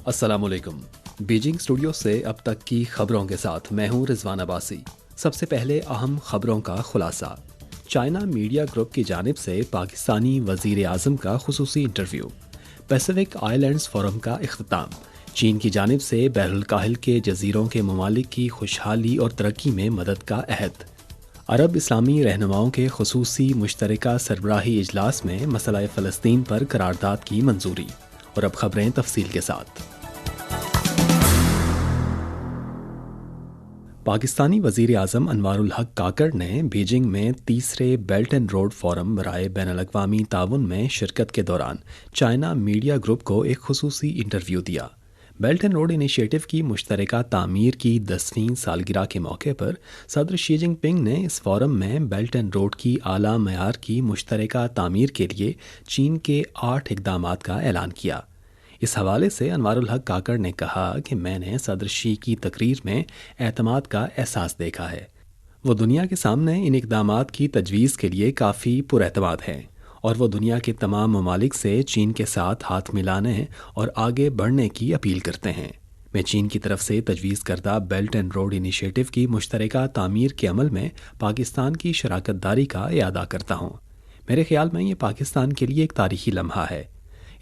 अस्सलाम वालेकुम। Beijing studio से अब तक की खबरों के साथ मैं हूं रिजवान अब्बासी। सबसे पहले अहम खबरों का खुलासा। चाइना मीडिया ग्रुप की जानिब से पाकिस्तानी वजीर आज़म का खुसूसी इंटरव्यू। पैसिफिक आइलैंड्स फोरम का इख्तिताम। चीन की जानिब से बहरुल काहिल के जजीरों के ममालिक की खुशहाली और तरक्की में मदद का अहद। अरब इस्लामी रहनुमाओं के खुसूसी मुश्तरका सरबराही इजलास में मसला फ़लस्तीन पर करारदाद की मंजूरी। और अब खबरें तफसील के साथ। पाकिस्तानी वज़ीर आज़म अनवारुल हक काकड़ ने बीजिंग में तीसरे बेल्ट एंड रोड फोरम बराए बैनुल-अक़वामी ताउन में शिरकत के दौरान चाइना मीडिया ग्रुप को एक खुसूसी इंटरव्यू दिया। बेल्ट एंड रोड इनिशिएटिव की मुश्तरका तामीर की 10वीं सालगिरह के मौके पर सदर शी जिनपिंग ने इस फोरम में बेल्ट एंड रोड की आला मयार की मुश्तरका तामीर के लिए चीन के 8 इक़दामात का ऐलान किया। इस हवाले से अनवारुल हक काकड़ ने कहा कि मैंने सदर शी की तकरीर में एतमाद का एहसास देखा है। वो दुनिया के सामने इन इक़दामात की तजवीज़ के लिए काफ़ी पुरएतमाद हैं और वो दुनिया के तमाम ममालिक से चीन के साथ हाथ मिलाने और आगे बढ़ने की अपील करते हैं। मैं चीन की तरफ से तजवीज़ करदा बेल्ट एंड रोड इनिशिएटिव की मुश्तरका तामीर के अमल में पाकिस्तान की शराकत दारी का इयादा करता हूँ। मेरे ख्याल में ये पाकिस्तान के लिए एक तारीखी लम्हा है।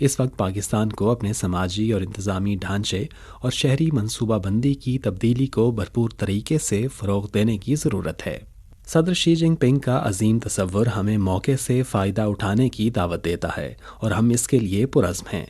इस वक्त पाकिस्तान को अपने समाजी और इंतज़ामी ढांचे और शहरी मनसूबाबंदी की तब्दीली को भरपूर तरीके से फ़रोग़ देने की ज़रूरत है। सदर शी जिनपिंग का अजीम तसव्वुर हमें मौके से फ़ायदा उठाने की दावत देता है और हम इसके लिए पुरज़्म हैं।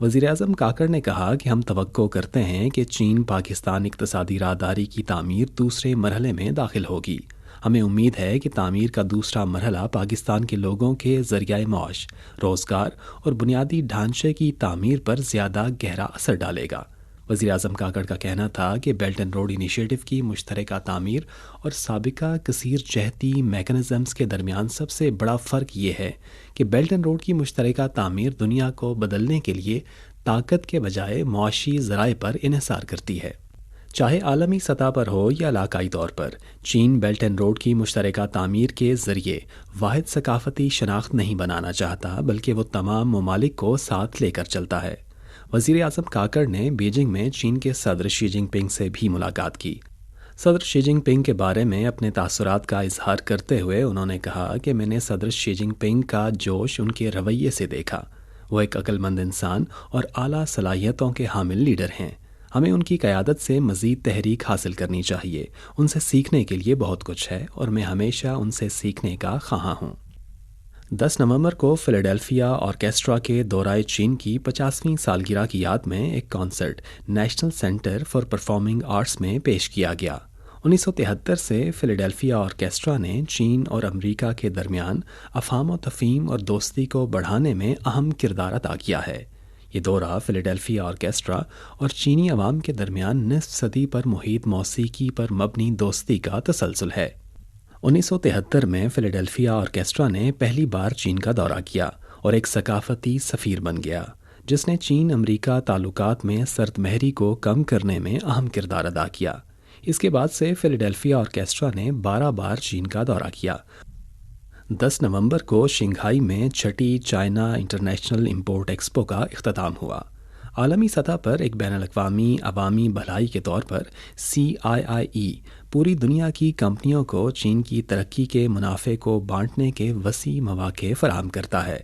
वज़ीर आज़म काकड़ ने कहा कि हम तवक्को करते हैं कि चीन पाकिस्तान इक़्तिसादी राहदारी की तामीर दूसरे मरहले में दाखिल होगी। हमें उम्मीद है कि तामीर का दूसरा मरहला पाकिस्तान के लोगों के ज़रिया मौश, रोज़गार और बुनियादी ढांचे की तामीर पर ज़्यादा गहरा असर डालेगा। वज़ीर आज़म काकड़ का कहना था कि बेल्ट एंड रोड इनिशिएटिव की मुश्तरका तामीर और साबिका कसीर जहती मैकेनिज़म्स के दरमियान सबसे बड़ा फ़र्क ये है कि बेल्ट एंड रोड की मुश्तरका तामीर दुनिया को बदलने के लिए ताकत के बजाय मुआशी ज़राए पर इन्हिसार करती है। चाहे आलमी सतह पर हो या इलाकाई तौर पर, चीन बेल्ट एंड रोड की मुश्तरका तामीर के ज़रिए वाहिद सकाफ़ती शनाख्त नहीं बनाना चाहता, बल्कि वो तमाम ममालिक को साथ लेकर चलता है। वज़ीर आज़म काकड़ ने बीजिंग में चीन के सदर शी जिनपिंग से भी मुलाकात की। सदर शी जिनपिंग के बारे में अपने तासुरात का इजहार करते हुए उन्होंने कहा कि मैंने सदर शी जिनपिंग का जोश उनके रवैये से देखा। वो एक अक्लमंद इंसान और आला सलाहियतों के हामिल लीडर हैं। हमें उनकी क़यादत से मज़ीद तहरीक हासिल करनी चाहिए। उनसे सीखने के लिए बहुत कुछ है और मैं हमेशा उनसे सीखने का ख़्वाह हूँ। 10 नवंबर को फ़िलाडेल्फिया ऑर्केस्ट्रा के दौराए चीन की 50वीं सालगिरह की याद में एक concert national centre for performing arts में पेश किया गया। 1973 से फ़िलाडेल्फिया ऑर्केस्ट्रा ने चीन और अमेरिका के दरमियान अफ़हाम व तफ़हीम और दोस्ती को बढ़ाने में अहम किरदार अदा किया है। ये दौरा फ़िलाडेल्फिया ऑर्केस्ट्रा और चीनी अवाम के दरमियान निस्फ सदी पर मुहित मौसीकी पर मबनी दोस्ती का तसलसल है। 1973 में फ़िलाडेल्फिया ऑर्केस्ट्रा ने पहली बार चीन का दौरा किया और एक सकाफ़ती सफ़ीर बन गया, जिसने चीन अमेरिका ताल्लुकात में सरदमहरी को कम करने में अहम किरदार अदा किया। इसके बाद से फ़िलाडेल्फिया ऑर्केस्ट्रा ने 12 बार चीन का दौरा किया। 10 नवंबर को शंघाई में छठी चाइना इंटरनेशनल इम्पोर्ट एक्सपो का इख्तिताम हुआ। आलमी सतह पर एक बैनुल-अक़वामी अवामी भलाई के तौर पर CIIE पूरी दुनिया की कंपनियों को चीन की तरक्की के मुनाफे को बांटने के वसी मौक़े फ़राहम करता है।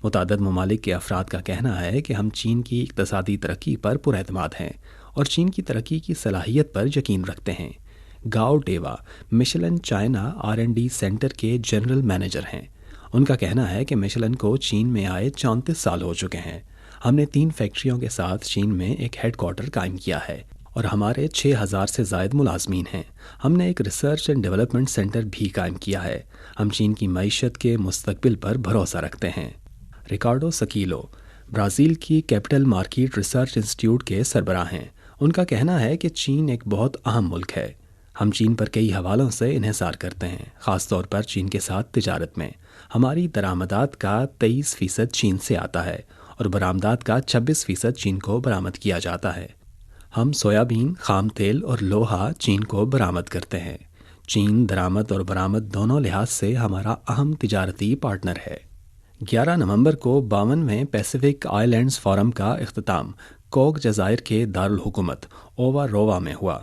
मुतादद ममालिक के अफराद का कहना है कि हम चीन की इक़्तिसादी तरक्की पर पुरएतमाद हैं और चीन की तरक्की की सलाहियत पर यकीन रखते हैं। गाओ डेवा मिशेलन चाइना R&D सेंटर के जनरल मैनेजर हैं। उनका कहना है कि मिशेलन को चीन में आए 34 साल हो चुके हैं। हमने 3 फैक्ट्रियों के साथ चीन में एक हेडक्वार्टर कायम किया है और हमारे 6000 से ज़ायद मुलाजमीन हैं। हमने एक रिसर्च एंड डेवलपमेंट सेंटर भी कायम किया है। हम चीन की मईशत के मुस्तकबिल पर भरोसा रखते हैं। रिकार्डो सकीलो ब्राज़ील की कैपिटल मार्केट रिसर्च इंस्टीट्यूट के सरबराह हैं। उनका कहना है कि चीन एक बहुत अहम मुल्क है। हम चीन पर कई हवालों से इन्हिसार करते हैं, ख़ास तौर पर चीन के साथ तिजारत में। हमारी दरामदात का 23% चीन से आता है और बरामदात का 26% चीन को बरामद किया जाता है। हम सोयाबीन, खाम तेल और लोहा चीन को बरामद करते हैं। चीन दरामद और बरामद दोनों लिहाज से हमारा अहम तिजारती पार्टनर है। 11 نومبر کو 52ویں پیسیفک آئی لینڈز فورم کا اختتام کوک جزائر کے دارالحکومت اووا رووا میں ہوا۔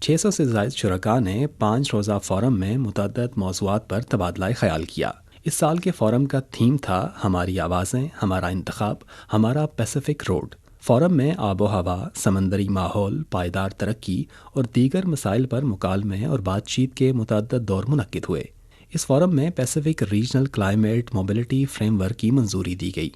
600 سے زائد شرکاء نے 5 روزہ فورم میں متعدد موضوعات پر تبادلہ خیال کیا۔ اس سال کے فورم کا تھیم تھا ہماری آوازیں، ہمارا انتخاب، ہمارا پیسیفک روڈ۔ فورم میں آب و ہوا، سمندری ماحول، پائیدار ترقی اور دیگر مسائل پر مکالمے اور بات چیت کے متعدد دور منعقد ہوئے۔ اس فورم میں Pacific regional climate mobility frame work کی منظوری دی گئی،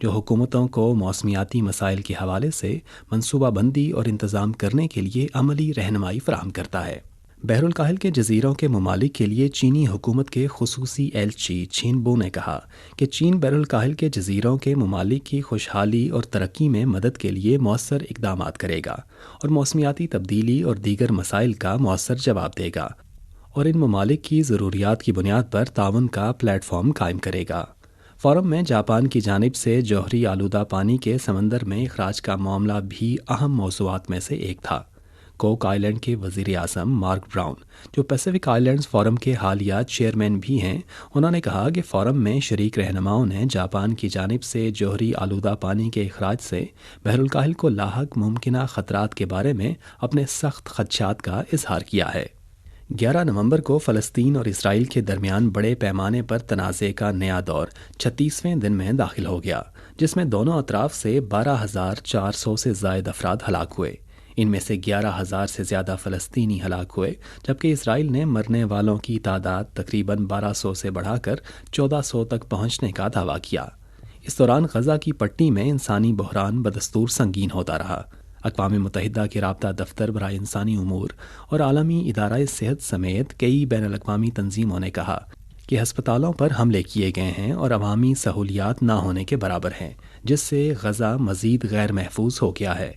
جو حکومتوں کو موسمیاتی مسائل کے حوالے سے منصوبہ بندی اور انتظام کرنے کے لیے عملی رہنمائی فراہم کرتا ہے۔ بحر الکاہل کے جزیروں کے ممالک کے لیے چینی حکومت کے خصوصی ایلچی چھین بو نے کہا کہ چین بحر الکاہل کے جزیروں کے ممالک کی خوشحالی اور ترقی میں مدد کے لیے مؤثر اقدامات کرے گا اور موسمیاتی تبدیلی اور دیگر مسائل کا مؤثر جواب دے گا، اور ان ممالک کی ضروریات کی بنیاد پر تعاون کا پلیٹ فارم قائم کرے گا۔ فورم میں جاپان کی جانب سے جوہری آلودہ پانی کے سمندر میں اخراج کا معاملہ بھی اہم موضوعات میں سے ایک تھا۔ کوک آئی لینڈ کے وزیر اعظم مارک براؤن، جو پیسیفک آئی لینڈز فورم کے حالیہ چیئرمین بھی ہیں، انہوں نے کہا کہ فورم میں شریک رہنماؤں نے جاپان کی جانب سے جوہری آلودہ پانی کے اخراج سے بحر الکاہل کو لاحق ممکنہ خطرات کے بارے میں اپنے سخت خدشات کا اظہار کیا ہے۔ 11 نومبر کو فلسطین اور اسرائیل کے درمیان بڑے پیمانے پر تنازع کا نیا دور 36ویں دن میں داخل ہو گیا، جس میں دونوں اطراف سے 12,400 سے زائد افراد ہلاک ہوئے۔ ان میں سے 11,000 سے زیادہ فلسطینی ہلاک ہوئے، جبکہ اسرائیل نے مرنے والوں کی تعداد تقریباً 1200 سے بڑھا کر 1400 تک پہنچنے کا دعویٰ کیا۔ اس دوران غزہ کی پٹی میں انسانی بحران بدستور سنگین ہوتا رہا۔ اقوام متحدہ کے رابطہ دفتر برائے انسانی امور اور عالمی ادارہ صحت سمیت کئی بین الاقوامی تنظیموں نے کہا کہ ہسپتالوں پر حملے کیے گئے ہیں اور عوامی سہولیات نہ ہونے کے برابر ہیں، جس سے غزہ مزید غیر محفوظ ہو گیا ہے۔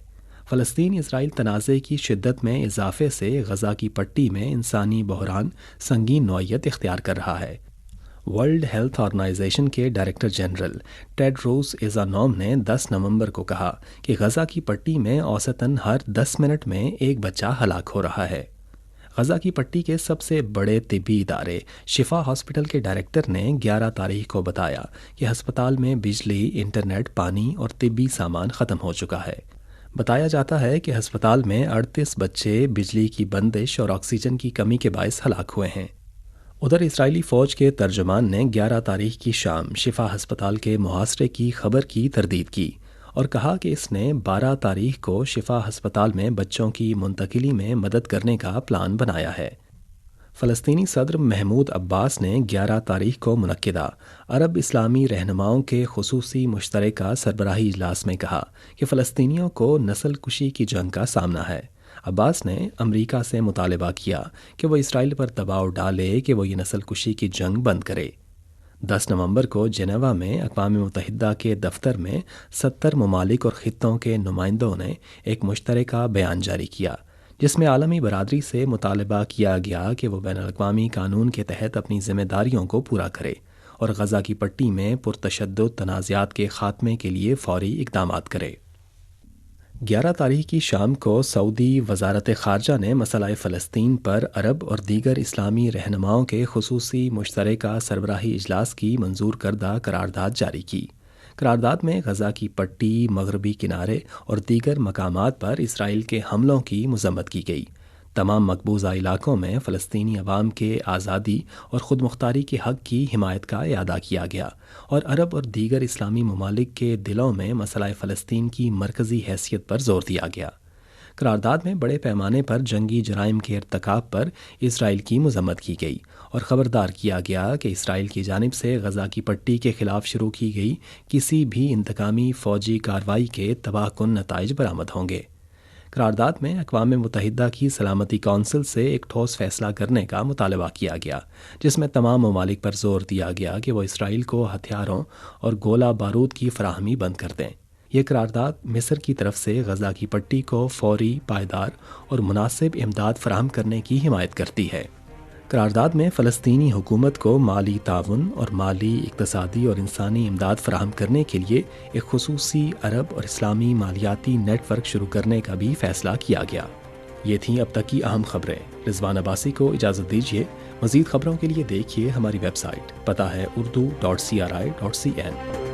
فلسطین اسرائیل تنازع کی شدت میں اضافے سے غزہ کی پٹی میں انسانی بحران سنگین نوعیت اختیار کر رہا ہے۔ ورلڈ ہیلتھ آرگنائزیشن کے ڈائریکٹر جنرل ٹیڈروس ایزانوم نے 10 نومبر کو کہا کہ غزہ کی پٹی میں اوسطاً ہر 10 منٹ میں ایک بچہ ہلاک ہو رہا ہے۔ غزہ کی پٹی کے سب سے بڑے طبی ادارے شفا ہاسپٹل کے ڈائریکٹر نے 11 تاریخ کو بتایا کہ ہسپتال میں بجلی، انٹرنیٹ، پانی اور طبی سامان ختم ہو چکا ہے۔ بتایا جاتا ہے کہ ہسپتال میں 38 بچے بجلی کی بندش اور آکسیجن کی کمی کے باعث ہلاک ہوئے ہیں۔ ادھر اسرائیلی فوج کے ترجمان نے 11 تاریخ کی شام شفا ہسپتال کے محاصرے کی خبر کی تردید کی اور کہا کہ اس نے 12 تاریخ کو شفا ہسپتال میں بچوں کی منتقلی میں مدد کرنے کا پلان بنایا ہے۔ فلسطینی صدر محمود عباس نے 11 تاریخ کو منعقدہ عرب اسلامی رہنماؤں کے خصوصی مشترکہ سربراہی اجلاس میں کہا کہ فلسطینیوں کو نسل کشی کی جنگ کا سامنا ہے۔ عباس نے امریکہ سے مطالبہ کیا کہ وہ اسرائیل پر دباؤ ڈالے کہ وہ یہ نسل کشی کی جنگ بند کرے۔ 10 نومبر کو جنیوا میں اقوام متحدہ کے دفتر میں 70 ممالک اور خطوں کے نمائندوں نے ایک مشترکہ بیان جاری کیا، جس میں عالمی برادری سے مطالبہ کیا گیا کہ وہ بین الاقوامی قانون کے تحت اپنی ذمہ داریوں کو پورا کرے اور غزہ کی پٹی میں پرتشدد تنازعات کے خاتمے کے لیے فوری اقدامات کرے۔ 11 تاریخ کی شام کو سعودی وزارت خارجہ نے مسئلہ فلسطین پر عرب اور دیگر اسلامی رہنماؤں کے خصوصی مشترکہ سربراہی اجلاس کی منظور کردہ قرارداد جاری کی۔ قرارداد میں غزہ کی پٹی، مغربی کنارے اور دیگر مقامات پر اسرائیل کے حملوں کی مذمت کی گئی۔ تمام مقبوضہ علاقوں میں فلسطینی عوام کے آزادی اور خود مختاری کے حق کی حمایت کا اعادہ کیا گیا اور عرب اور دیگر اسلامی ممالک کے دلوں میں مسئلہ فلسطین کی مرکزی حیثیت پر زور دیا گیا۔ قرارداد میں بڑے پیمانے پر جنگی جرائم کے ارتکاب پر اسرائیل کی مذمت کی گئی اور خبردار کیا گیا کہ اسرائیل کی جانب سے غزہ کی پٹی کے خلاف شروع کی گئی کسی بھی انتقامی فوجی کارروائی کے تباہ کن نتائج برآمد ہوں گے۔ قرارداد میں اقوام متحدہ کی سلامتی کونسل سے ایک ٹھوس فیصلہ کرنے کا مطالبہ کیا گیا، جس میں تمام ممالک پر زور دیا گیا کہ وہ اسرائیل کو ہتھیاروں اور گولہ بارود کی فراہمی بند کر دیں۔ یہ قرارداد مصر کی طرف سے غزہ کی پٹی کو فوری، پائیدار اور مناسب امداد فراہم کرنے کی حمایت کرتی ہے۔ قرارداد میں فلسطینی حکومت کو مالی تعاون اور مالی، اقتصادی اور انسانی امداد فراہم کرنے کے لیے ایک خصوصی عرب اور اسلامی مالیاتی نیٹ ورک شروع کرنے کا بھی فیصلہ کیا گیا۔ یہ تھیں اب تک کی اہم خبریں۔ رضوان عباسی کو اجازت دیجیے۔ مزید خبروں کے لیے دیکھیے ہماری ویب سائٹ، پتہ ہے urdu.cri.cn۔